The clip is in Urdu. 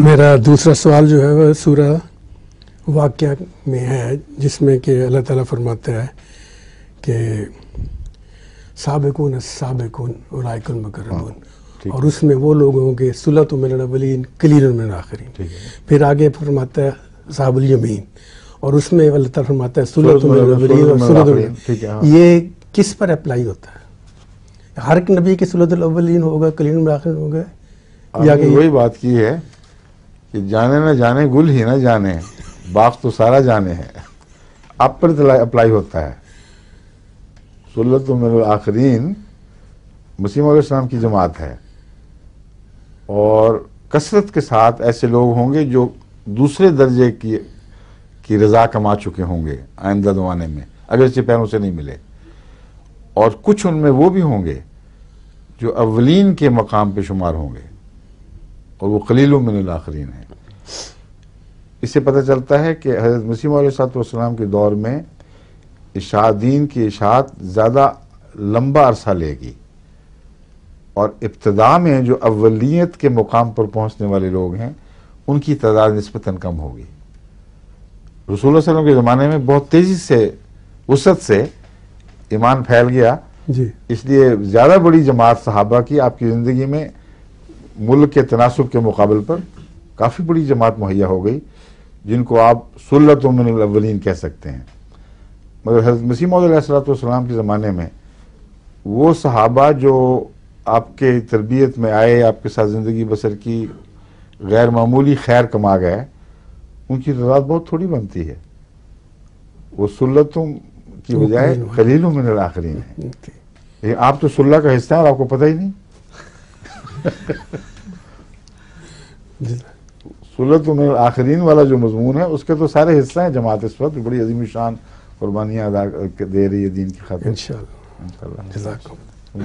میرا دوسرا سوال جو ہے وہ سورہ واقعہ میں ہے، جس میں کہ اللہ تعالیٰ فرماتا ہے کہ سابقون السابقون اولئک المقربون، اور اس میں وہ لوگ ہوں گے ثلۃ من الاولین قلیل من الآخرین. پھر آگے فرماتا ہے اصحاب الیمین، اور اس میں اللہ تعالیٰ فرماتا ہے ثلۃ من الاولین اور ثلۃ من. یہ کس پر اپلائی ہوتا ہے؟ ہر ایک نبی کے ثلۃ الاولین ہوگا، قلیل من الآخرین ہوگا، یا کہ وہی بات کی ہے کہ جانے نہ جانے گل ہی نہ جانے، باغ تو سارا جانے ہے، آپ پر اپلائی ہوتا ہے. ثلۃ من الآخرین مسیح علیہ السلام کی جماعت ہے، اور کثرت کے ساتھ ایسے لوگ ہوں گے جو دوسرے درجے کی رضا کما چکے ہوں گے آئندہ زمانے میں، اگرچہ پہلوں سے نہیں ملے. اور کچھ ان میں وہ بھی ہوں گے جو اولین کے مقام پہ شمار ہوں گے، اور وہ قلیل من الآخرین ہیں. اس سے پتہ چلتا ہے کہ حضرت مسیح علیہ السلام کے دور میں دین کی اشاعت زیادہ لمبا عرصہ لے گی، اور ابتدا میں جو اولیت کے مقام پر پہنچنے والے لوگ ہیں ان کی تعداد نسبتاً کم ہوگی. رسول اللہ صلی اللہ علیہ وسلم کے زمانے میں بہت تیزی سے وسعت سے ایمان پھیل گیا، اس لیے زیادہ بڑی جماعت صحابہ کی آپ کی زندگی میں ملک کے تناسب کے مقابل پر کافی بڑی جماعت مہیا ہو گئی، جن کو آپ ثلۃ من الاولین کہہ سکتے ہیں. مگر حضرت مسیح موعود علیہ السلام کے زمانے میں وہ صحابہ جو آپ کے تربیت میں آئے، آپ کے ساتھ زندگی بسر کی، غیر معمولی خیر کما گئے، ان کی تعداد بہت تھوڑی بنتی ہے. وہ ثلتوں کی بجائے قلیل من الآخرین ہیں. لیکن آپ تو ثلہ کا حصہ ہیں اور آپ کو پتہ ہی نہیں. ثلۃ من الآخرین والا جو مضمون ہے اس کے تو سارے حصہ ہیں. جماعت اس وقت بڑی عظیم شان قربانیاں ادا دے رہی ہے دین کی خاطر. انشاءاللہ. جزاکم.